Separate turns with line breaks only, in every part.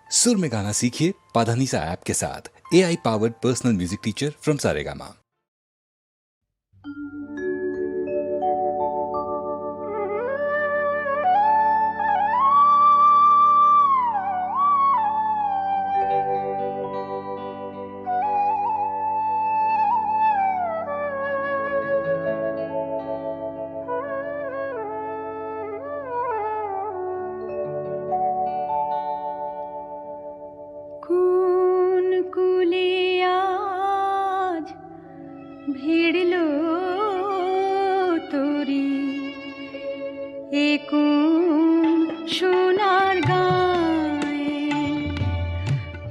सुर में गाना सीखिए पाधानीसा ऐप के साथ। AI powered personal music teacher from Saregama.
ভিড়লো তোরি কোন সোনার গায়ে,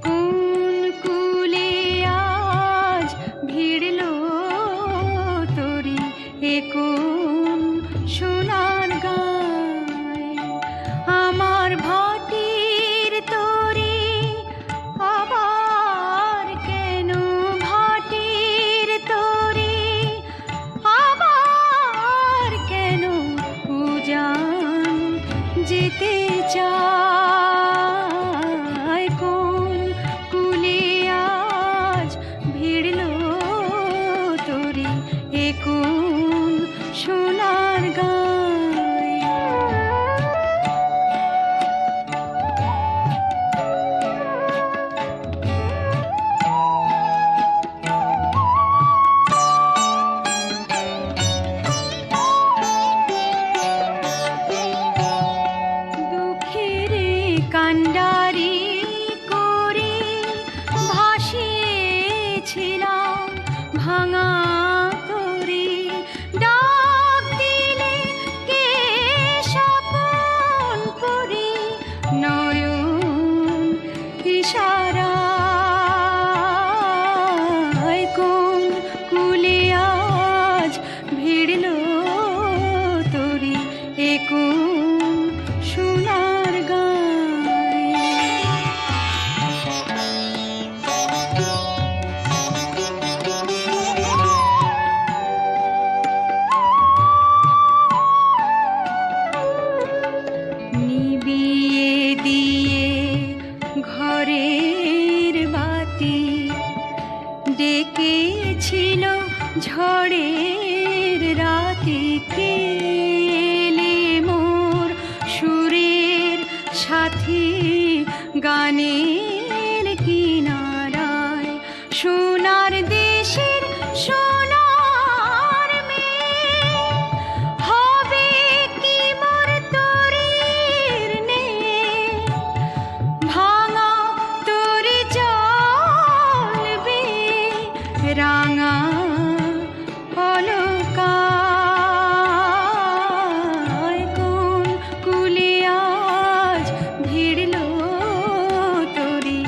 কোন কুলে আজ ভিড়লো তোরি কোন সোনার গায়ে। আমার ভাটির তোরি আবার কেন, ভাটির তোরি আবার কেন উজান যেতে চায়। কোন কুলে আজ ভিড়লো তোরি কোন সোনার গায়ে। দুঃখের কান্ডারি করে ভাসিয়েছিলাম ভাঙা তরি। ডাক দিলে কে স্বপন করি নয়ন ইশারায়। কোন কুলে আজ ভিড়লো তোরি কোন সোনার গায়ে। নিবিয়ে দিয়ে ঘরের বাতি ডেকেছিল ঝড়ের রাতি। কেলে মোর সুরের সাথী গানের কিনারায়, সোনার দেশের সোনার মেয়ে হবে কি মোর তরির নেয়ে। ভাঙা তরি চলবে রাঙা অলকায়। কোন কুলে আজ ভিড়লো তোরি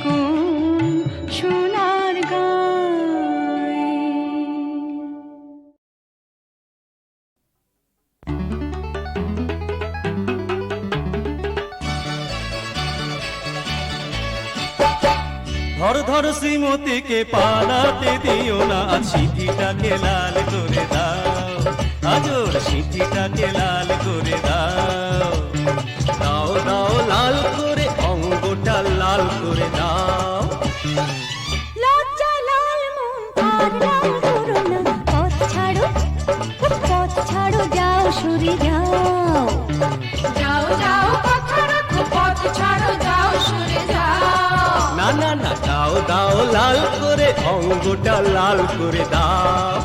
কোন সোনার গায়ে।
ধর ধর শ্রীমতীকে পালাতে দিও না, আজ সিঁথিটাকে লাল করে দাও, আজর সিঁথিটাকে লাল করে দাও। দাও দাও লাল করে, অঙ্গটা লাল করে দাও।
লজ্জা লাল মন আর লাল করো না, পথ ছাড়ো, পথ ছাড়ো, যাও সরে যাও। যাও যাও কথা রাখো, পথ ছাড়ো, যাও সরে যাও।
না না না, দাও দাও লাল করে, অঙ্গটা লাল করে দাও।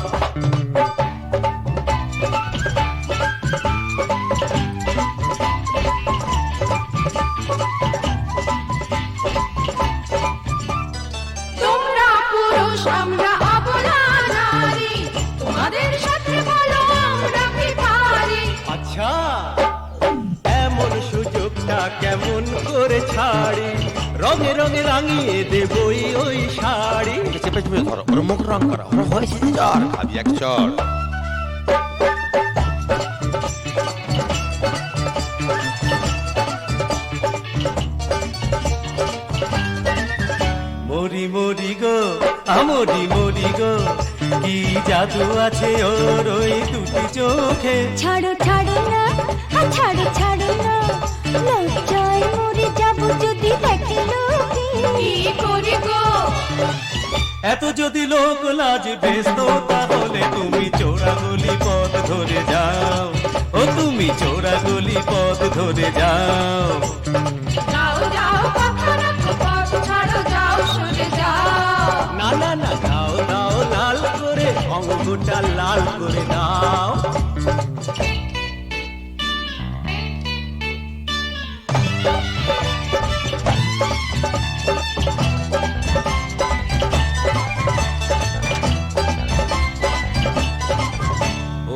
তোমরা পুরুষ আমরা অবলা নারী, তোমাদের সাথে বলো আমরা কি পারি।
আচ্ছা, এমন সুযোগটা কেমন করে ছাড়ি, রঙে রঙে রাঙিয়ে দেবই ওই শাড়ি।
চেপে চেপে ধরো, ওর মুখ রং করো, ওর হয়েছে জ্বর, খাবি এক চড়।
মরি মরি গো, আমরি মরি গো, কি জাদু আছে ওর ওই দুটি চোখে।
ছাড়ো ছাড়ো না, ছাড়ো ছাড়ো না, লজ্জায় মরে যাবো যদি দেখে
এত যদি লোক লাজ ব্যস্ত তাহলে তুমি চোরাগলি পথ ধরে যাও, ও তুমি চোরাগলি পথ ধরে যাও।
যাও যাও কথা রাখো, পথ ছাড়ো, যাও সরে যাও।
না না না, দাও দাও লাল করে, অঙ্গটা লাল করে দাও।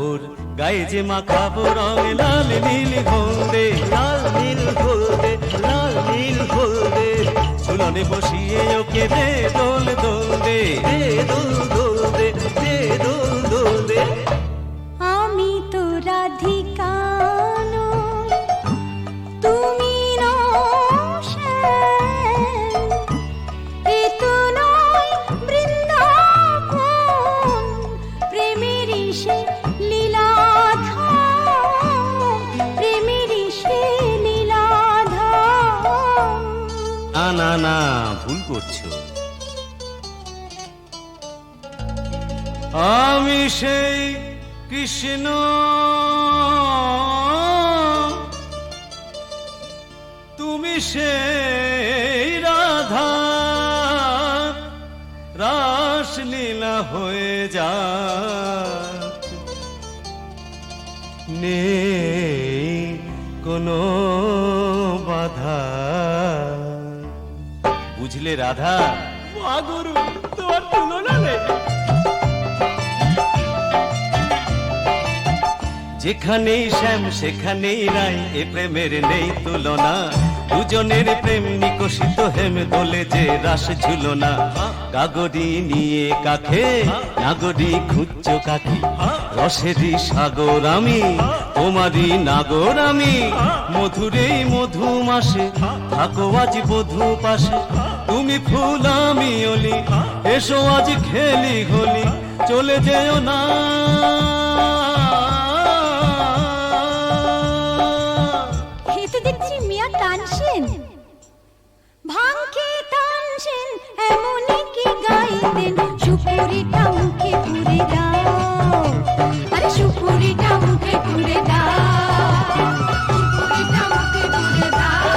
ওর গায়ে যে মাখাবো রং লাল নীল হলদে, লাল নীল হলদে, লাল নীল হলদে, ঝুলনে বসিয়ে ওকে দে দোল দোল দে, দে দোল দোল দে, দে দোল দোল দে।
আমি তো রাধিকা নই, তুমি নও শ্যাম। এ তো নয় বৃন্দাবন, প্রেমেরই সে লীলাধাম, প্রেমেরই সে লীলাধাম।
না না না, ভুল করছো। আমি সেই কৃষ্ণ, তুমি সেই রাধা, রাসলীলা হয়ে যা, নেই কোনো বাধা। বুঝলে রাধা? মা গুরু, তোমার তুলনা নেই। যেখানেই শ্যাম সেখানেই রাই, এ প্রেমের নেই তুলনা। দুজনের প্রেম নিকশিত হেম দোলে যে রাস ঝুলনা। কাগরি নিয়ে কাখে নাগরি খুঁজছ কাকি, রসেরই সাগর আমি, তোমারই নাগর আমি। মধুরে মধু মাসে থাকো আজ বধূ পাশে, তুমি ফুল আমি অলি, এসো আজ খেলি হোলি, চলে যেও না।
দেখছি মিয়া টানছেন, ভাঙকে টানছেন, এমনই কি গাইতেন। সুপুরিটা মুখে পুরে দাও, আরে সুপুরিটা মুখে পুরে দাও, সুপুরিটা মুখে পুরে দাও।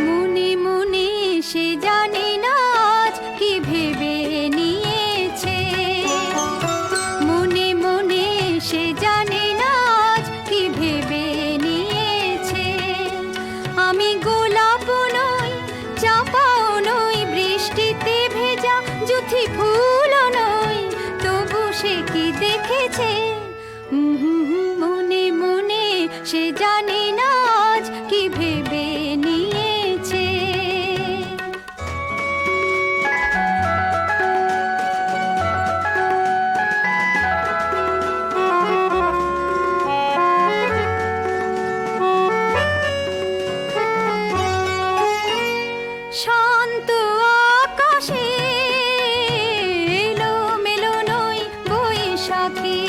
মনে মনে সে জানে না আজ কি ভেবে নিয়েছে, মনে মনে সে জানে না আজ কি ভেবে নিয়েছে। আমি গোলাপ নই, চাপাও নই, বৃষ্টিতে ভেজা জুথি ফুলও নই, তবু সে কি দেখেছে। মনে মনে সে জানে না আজ কি ভেবে নিয়েছে। শান্ত আকাশে এলো মেলো নই বৈশাখী,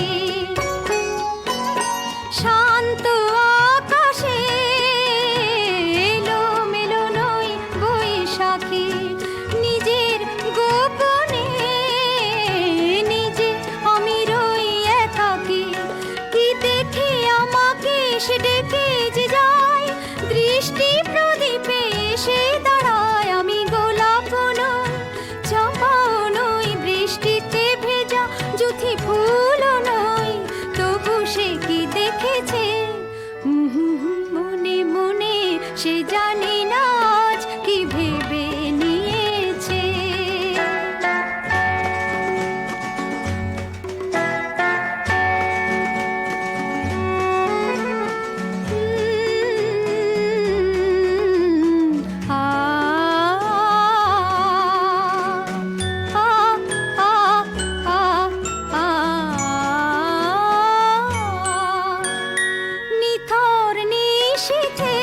শান্ত আকাশে এলো মেলো নই বৈশাখী। নিজের গোপনে নিজে আমি রই একাকী, কি দেখে আমাকে সে ডেকে যে যায়, দৃষ্টি প্রদীপে এসে দাঁড়ায়। আমি গোলাপ নই, চাপাও নই, বৃষ্টিতে ভেজা জুথি ফুলও নই, তবু সে কি দেখেছে। মনে মনে সে জানে না আজ কি ভেবে নিয়েছে। নিথর নিশীথে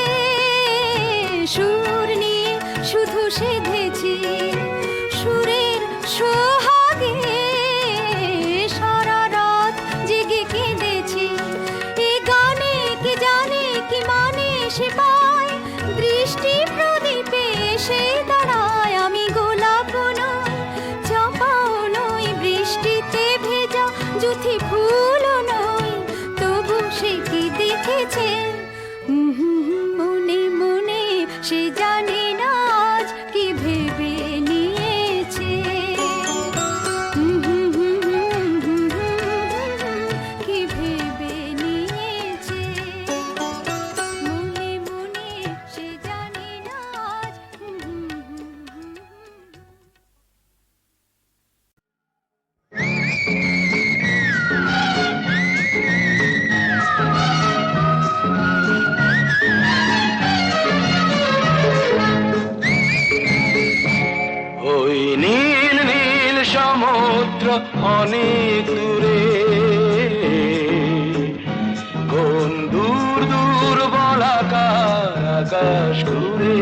আকাশ ঘুরে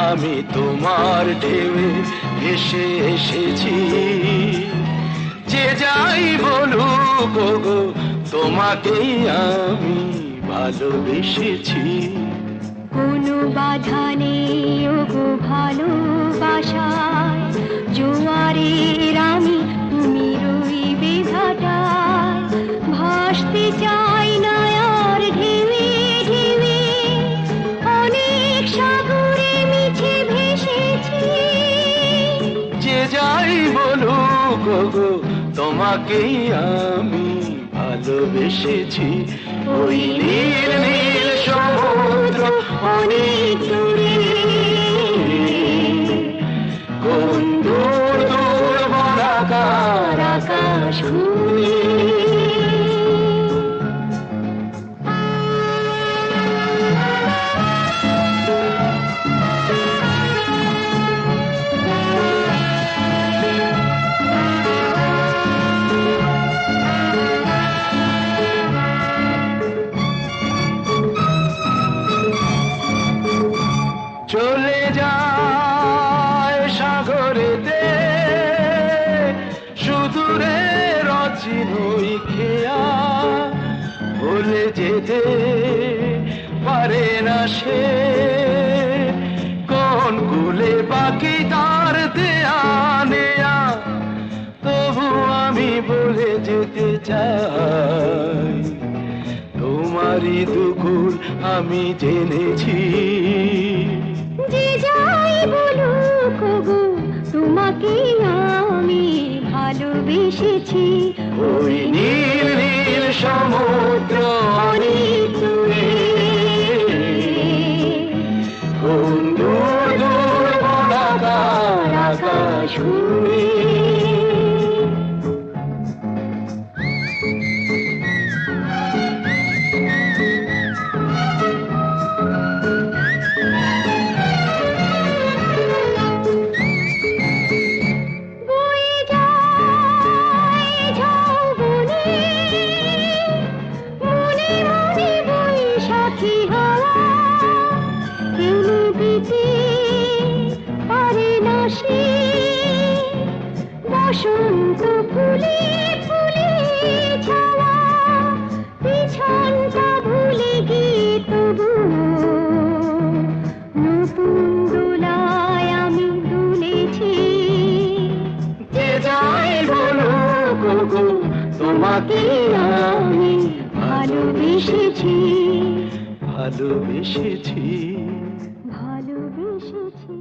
আমি তোমার ঢেউয়ে ভেসে এসেছি যে যাই বলুক গো তোমাকেই আমি ভালোবেসেছি
কোনো বাধা নেই ওগো ভালোবাসায় জোয়ারের আমি তুমি রইবে ভাটায় ভাসতে চাই না আর ঢেউে ঢেউে অনেক সাগরে মিছে ভেসেছি
যে যাই বলুক গো তোমাকেই আমি ভালোবেসেছি ওই নীল নীল সমুদ্র অনেক দূরে কোন দূর দূর বলাকার আকাশ ঘুরে চলে যায় সাগরেতে সুদূরে রচিনই খেয়া ভুলে যেতে পারে না সে কোন কুলে বাকি তার দেয়া নেয়া তবু আমি বলে যেতে চাই তোমারই দুকুল আমি জেনেছি
যে যাই বলুক গো তোমাকে আমি ভালোবেসেছি
ওই নীল নীল সমুদ্র অনেক দূরে কোন দূর দূর বলাকার আকাশ ঘুরে
বসন্ত ফুলে ফুলে ছাওয়া পিছনটা ভুলে গিয়ে তবু নতুন দোলায় আমি দুলেছি
যে যাই বলুক গো তোমাকে আমি
ভালোবেসেছি
ভালোবেসেছি
ভালোবেসেছি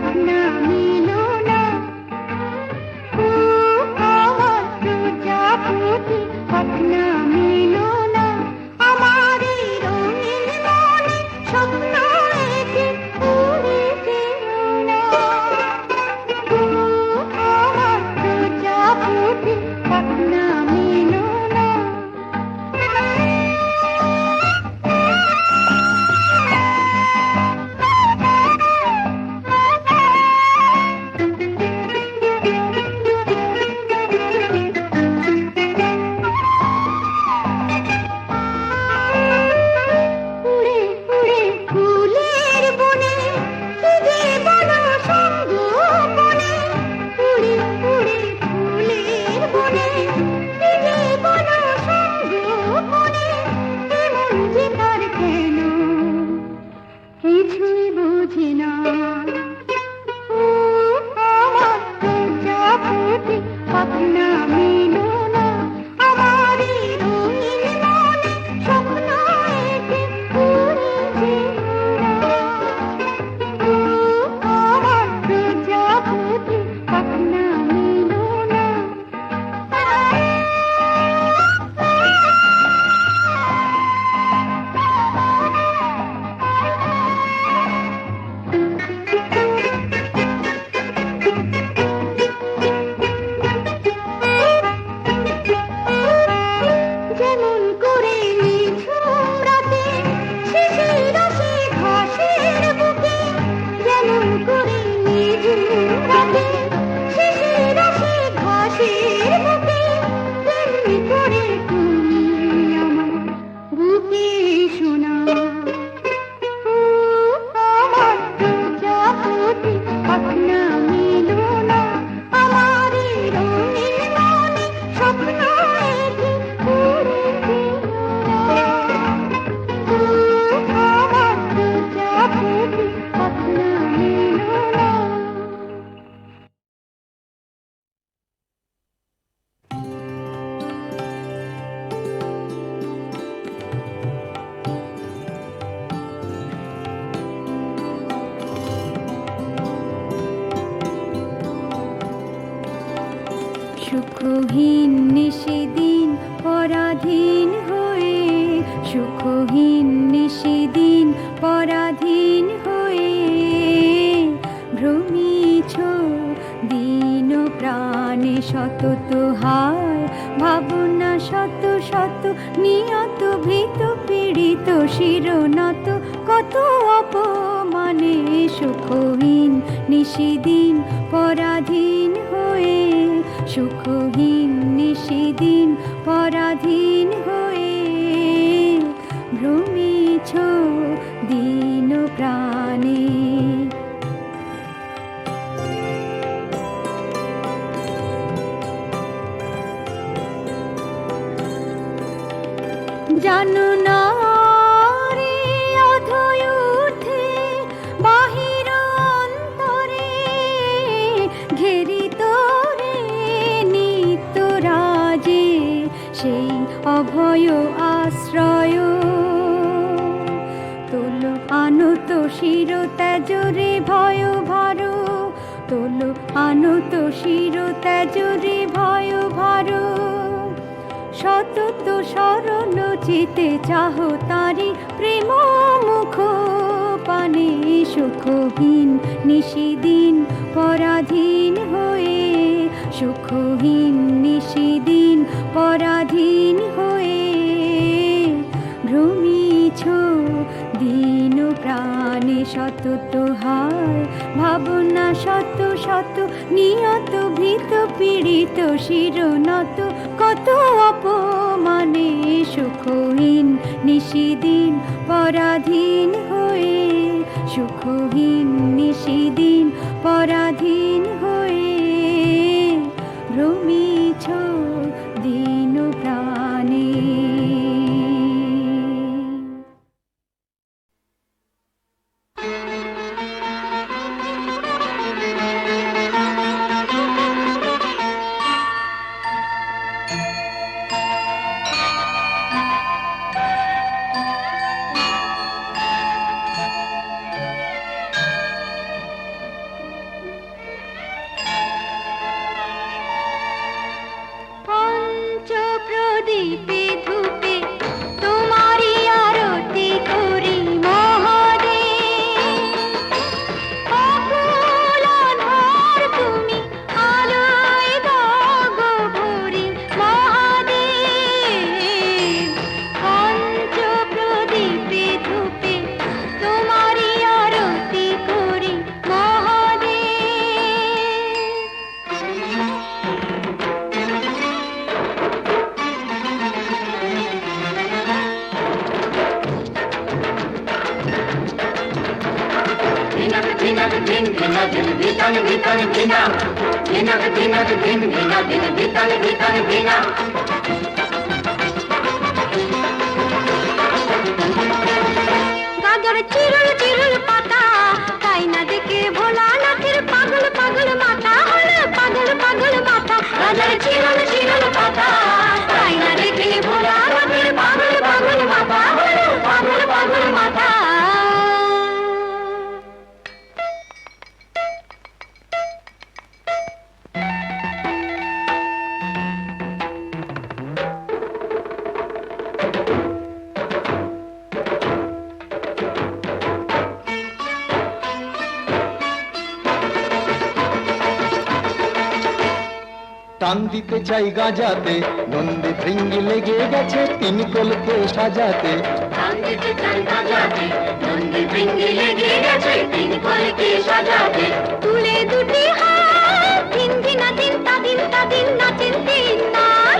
পাখনা মেলো না। ও আমার প্রজাপতি পাখনা মেলো না, আমার এই রঙিন মনে স্বপ্ন এঁকে উড়ে যেও না। ও আমার প্রজাপতি পাখনা মেলো না। উড়ে উড়ে ফুলের বনে কি যে বলো সঙ্গোপনে, উড়ে উড়ে ফুলের বনে কি যে বলো সঙ্গোপনে, এমন যে তার কেন কিছুই বুঝি না। ও আমার প্রজাপতি পাখনা মেলো না, আমার এই রঙিন মনে স্বপ্ন এঁকে উড়ে যেও না। ও আমার প্রজাপতি পাখনা মেলো না। যেমন করে নিঝুম রাতে শিশির আসে ঘাসের বুকে, যেমন করে নিঝুম রাতে শিশির আসে ঘাসের বুকে, তেমনি করে তুমি আমার বুকে এসো না। ও আমার প্রজাপতি পাখনা মেলো না, আমার এই রঙিন মনে স্বপ্ন এঁকে উড়ে যেও না। ও আমার প্রজাপতি পাখনা মেলো না। সুখহীন নিশিদিন পরাধীন হয়ে, সুখহীন নিশিদিন পরাধীন হয়ে, ভ্রমিছ দিন প্রাণে সতত হায় ভাবনা শত শত, নিয়ত ভীত পীড়িত শিরনত কত অপমানে, সুখহীন নিশিদিন পরাধীন হয়ে, সুখহীন নিশিদিন পরাধীন হয়ে, ভ্রমিছ দিন প্রাণে। জানো না রে অধয় উঠে বাহির অন্তরে, ঘেরি তোরে নিত্য রাজে সেই অভয় আশ্রয়, তোল আনত শির ত্যাজরে ভয় ভার, তোল আনত শির ত্যাজরে ভয় ভার, সতত সরল চিতে চাহ তারি প্রেম মুখ পানে, সুখহীন নিশিদিন পরাধীন হয়ে, সুখহীন নিশিদিন পরাধীন হয়ে, ভ্রমিছ দিন প্রাণে সতত হায় ভাবনা শত শত, নিয়ত ভীত পীড়িত শিরনত কত অপমানে, সুখহীন নিশিদিন পরাধীন হয়ে, সুখহীন নিশিদিন পরাধীন হয়ে, ভ্রমিছ দিন প্রাণে।
ধিনক ধিন ধিন ধিন ধিতন ধিতন ধিনা ধিনক ধিনক ধিন ধিন ধিন ধিতন ধিতন ধিনা
গাজর চিরুল চিরুল পাতা তাই না দেখে ভোলানাথের পাগল পাগল মাথা হলো পাগল পাগল মাথা গাজর চিরুল চিরুল পাতা তাই না দেখে ভোলানাথের পাগল পাগল মাথা হলো পাগল পাগল মাথা
টান দিতে চাই গাজাতে নন্দী ভৃঙ্গি লেগে গেছে তিন কলকে সাজাতে
তুলে দুটি হাত দিন দিনা দিন তা দিন তা দিন নাচেন তিন নার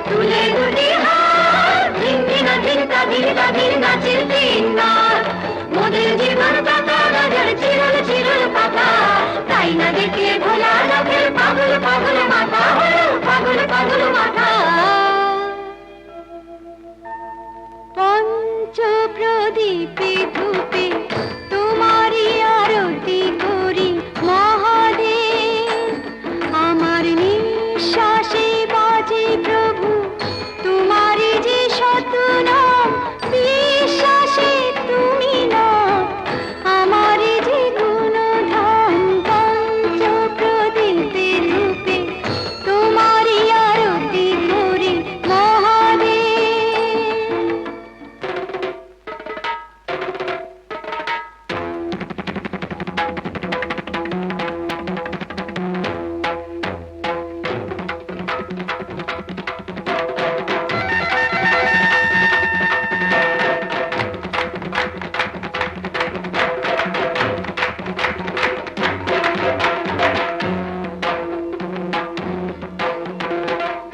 তুলে দুটি হাত দিন দিনা দিন তা দিন তা দিন নাচেন তিন নার মোদের জীবন পাতা গাজর চিরল চিরল পাতা তাই না দেখে ভোলা লোকের পাগল পাগল মাথা হলো পাগল পাগল মাথা পঞ্চ প্রদীপে ধূপে তোমারই আরতি করি মহাদেব আমার নিঃশ্বাসে বাজে প্রভু তোমারই যে শত নাম বিশ্বাসে তুমি না আমার যে গুণধাম পঞ্চ প্রদীপে ধূপে তোমারই আরতি করি মহাদেব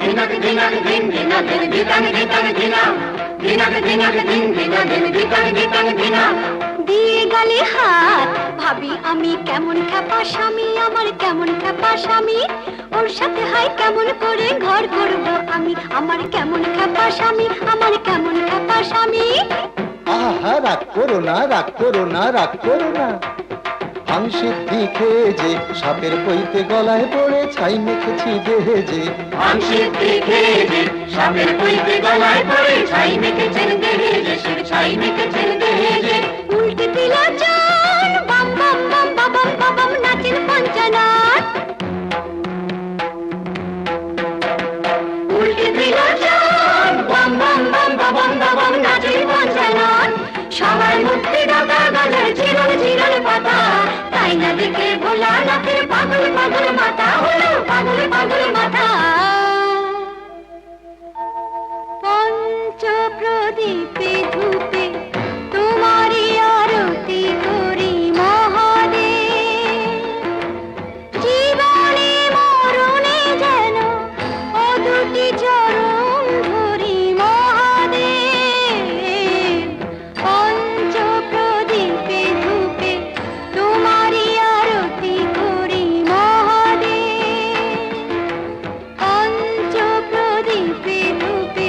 ধিনক ধিনক ধিন ধিন ধিন ধিতন ধিতন ধিনা ধিনক ধিনক ধিন ধিন ধিন ধিতন ধিতন ধিনা
দিয়ে গেলে হাত ভাবি আমি কেমন খ্যাপা স্বামী আমার কেমন খ্যাপা স্বামী ওর সাথে হয় কেমন করে ঘর করব আমি আমার কেমন খ্যাপা স্বামী আমার কেমন খ্যাপা স্বামী
আহা রাগ করো না রাগ করো না রাগ করো না সিদ্ধি খেয়ে যে সাপের পইতে গলায় পড়ে ছাই মেখেছি দেহে যে
সিদ্ধি খেয়ে যে সাপের পইতে গলায় পড়ে ছাই মেখেছেন দেহে যে শির ছাই মেখেছেন দেহে যে
উল্টে দিল চান বাম বাম বাম বাবাম বাবাম নাচেন পঞ্চনাথ
উল্টে দিল চান বাম বাম বাম বাবাম বাবাম নাচের পঞ্চনাথ সবার মুক্তি দাতা গাজর চিরল চিরল পাতা তাই না দেখে ভোলা নাথের পাগল পাগল মাথা হলো পাগল পাগল মাথা
পঞ্চ প্রদীপে ধূপে তোমারই আরতি করি মহাদেব জীবনে মরণে যেন ও দুটি চরণ ধরি মহাদেব পঞ্চ প্রদীপে ধূপে তোমারই আরতি করি মহাদেব পঞ্চ প্রদীপে ধূপে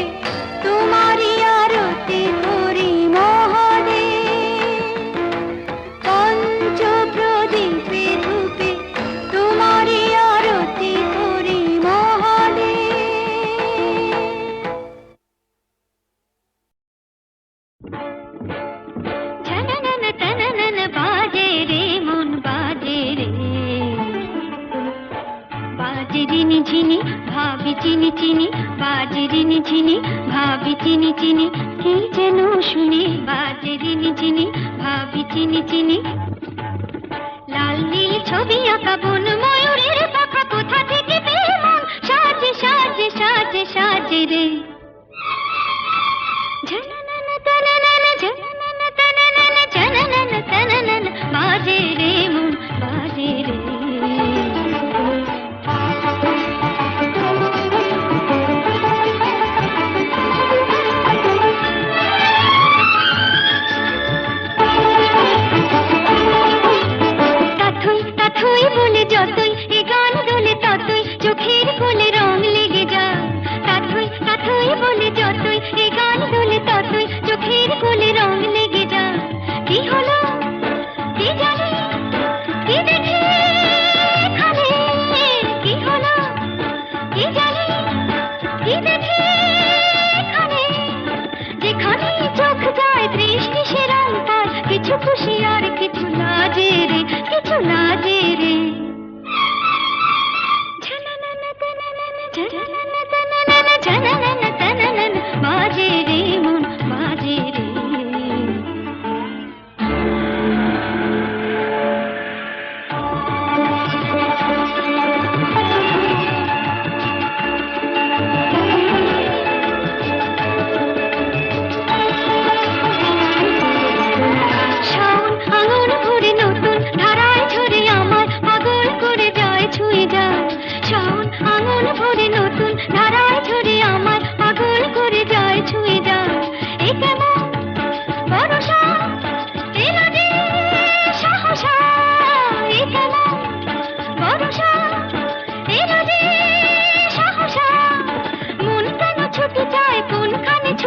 তোমারই আরতি করি মহাদেব পঞ্চ প্রদীপে ধূপে তোমারই আরতি করি মহাদেব ঝননন তননন বাজে রে মন বাজে রে বাজে রিনি ঝিনি ভাবি চিনি চিনি বাজে রিনি ঝিনি ভাবি চিনি চিনি কি যেন শুনি বাজে রিনি ঝিনি ভাবি চিনি চিনি লাল নীল ছবি আঁকা বন ময়ূরের পাখা কোথা থেকে পেয়ে মন সাজে সাজে সাজে সাজে রে ঝননন তননন ঝননন তননন ঝননন তননন বাজে রে মন বাজে রে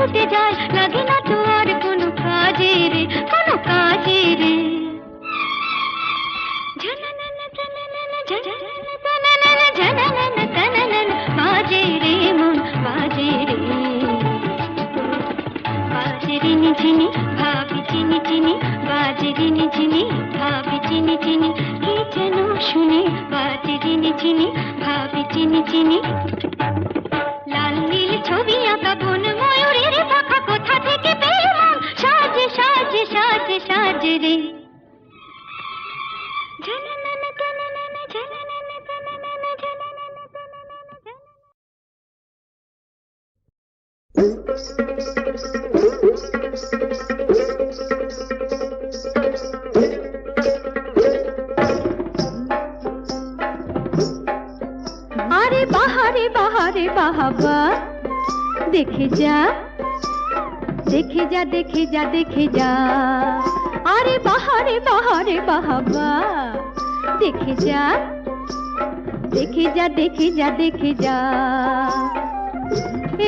ছুটে যায়, লাগে না তো আর কোনো কাজে রে, কোনো কাজে রে। ঝানানানা তানানানা, ঝানানানা তানানানা, ঝানানানা তানানানা, বাজে রে মন বাজে রে। বাজে রিনি ঝিনি ভাবি চিনি চিনি, বাজে রিনি ঝিনি ভাবি চিনি চিনি, কি যেন শুনি বাজে রিনি ঝিনি ভাবি চিনি চিনি। লাল নীল ছবি আঁকা বন ময়ূরের পাখা কোথা থেকে পেল মন, সাজে সাজে সাজে সাজে রে। ঝানানানা তানানানা, ঝানানানা তানানানা, ঝানানানা তানানানা।
আরে বাহারে বাহারে বাহাবা, দেখে যা দেখে যা দেখে যা দেখে যা। আরে বাহারে বাহারে বাহাবা, দেখে যা দেখে যা দেখে যা দেখে যা।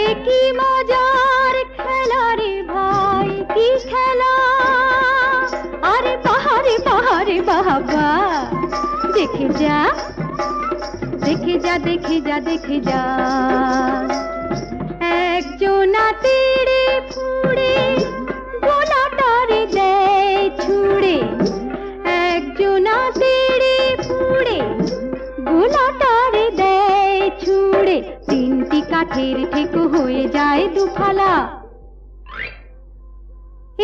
এ কি মজার খেলা রে ভাই, কি খেলা। আরে বাহারে বাহারে বাহাবা, দেখে যা দেখে যা দেখে যা দেখে যা। একজনা তেড়ে ফুড়ে গোলাটারে দেয় ছুড়ে, একজনা তেড়ে ফুড়ে গোলাটারে দেয় ছুড়ে, তিনটি কাঠের ঠেকো হয়ে যায় দুফালা।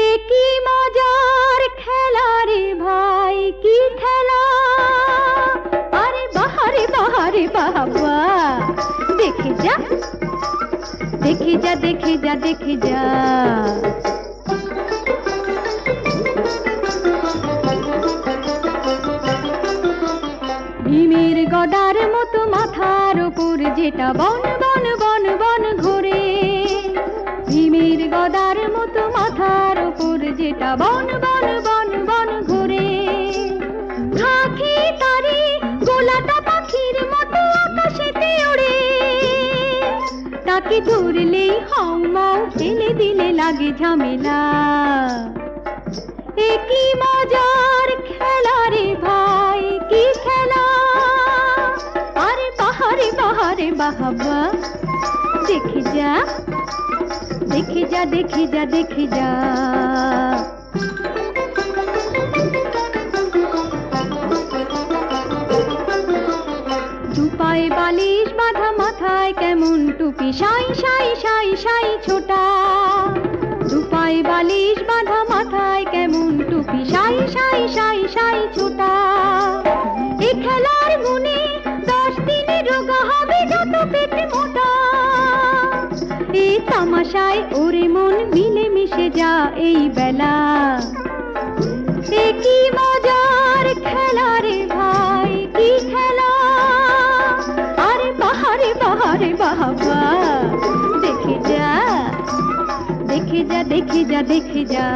এ কি মজার খেলা রে ভাই, কি খেলা। আরে বাহারে বাহারে বাবা, দেখে যা দেখে যা দেখে যা দেখে যা। ভীমের গদার মতো মাথার উপর যেটা বন বন বন বন ঘোরে, ভীমের গদার মতো মাথার উপর যেটা বন বন বন বন ঘোরে। খাকি তারে গোলাটা পাখির মতো আকাশেতে ওড়ে, তাকে ধরলেই হাউ মাউ ফেলে দিলে লাগে ঝামেলা। এ কি মজার খেলা রে ভাই, কি খেলা। আরে বাহারে বাহারে বাহাবা, দেখে যা দেখে যা দেখে যা দেখে যা। দুপায়ে বালিশ বাঁধা, মাথায় কেমন টুপি, সাই সাই সাই সাই ছোটা। দুপায়ে বালিশ বাঁধা, মাথায় কেমন টুপি, সাই সাই সাই সাই ছোটা। এ খেলার গুণে 10 দিনে রোগা হবে যত পেটে মোটা। এই তামাশায় ওরে মন মিলে মিশে যা এই বেলা। এ কি মজার খেলা রে ভাই, কি খেলা। আরে বাহারে বাহারে বাবা, দেখে যা দেখে যা দেখে যা দেখে যা।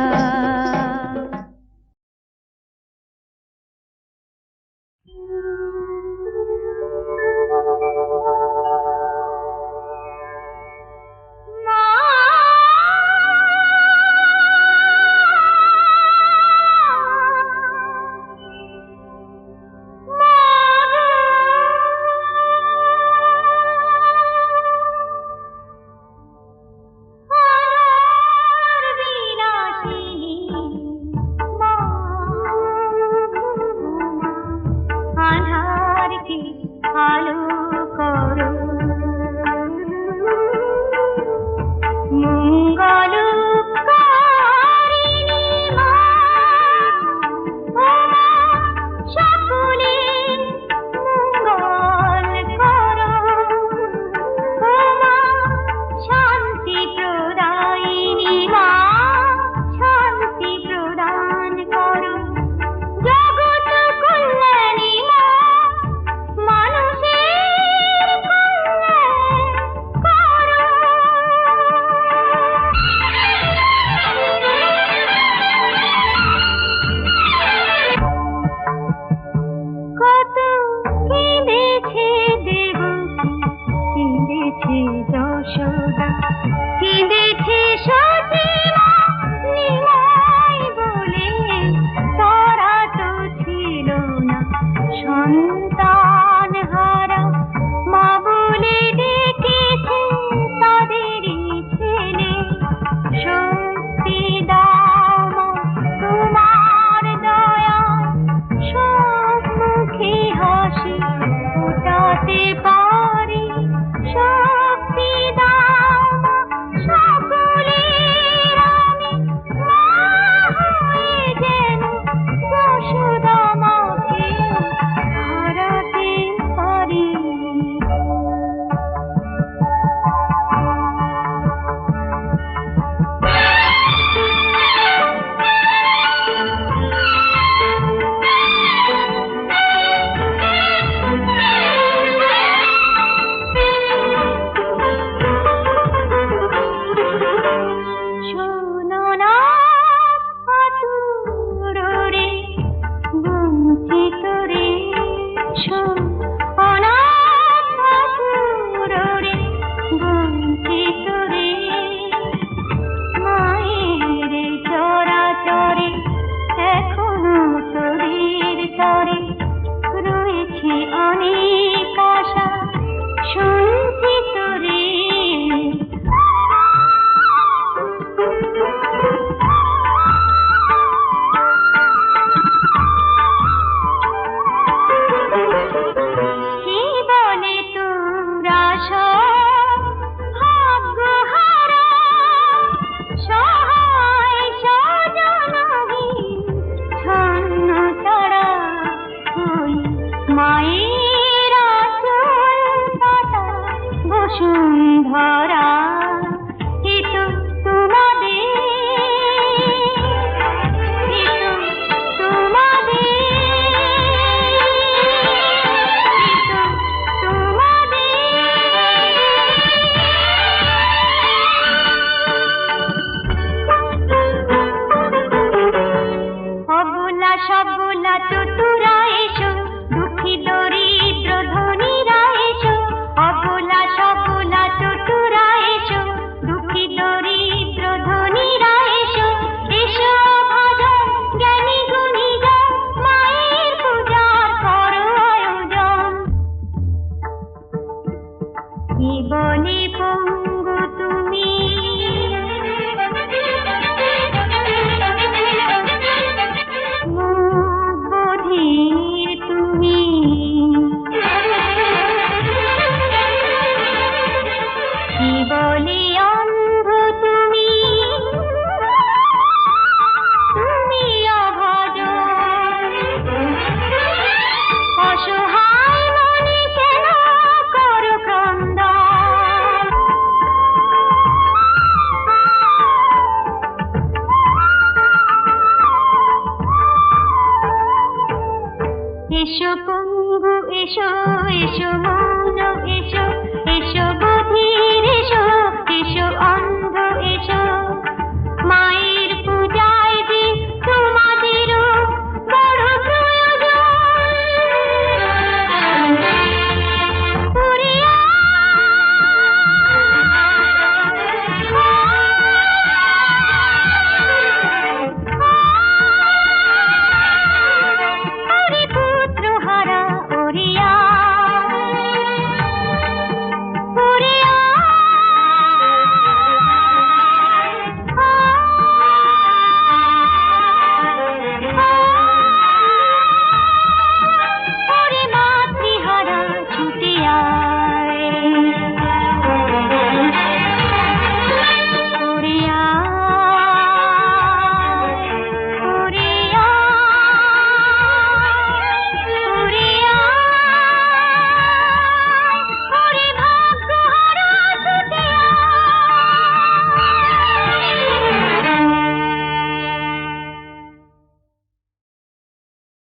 এসো পঙ্গু এসো এসো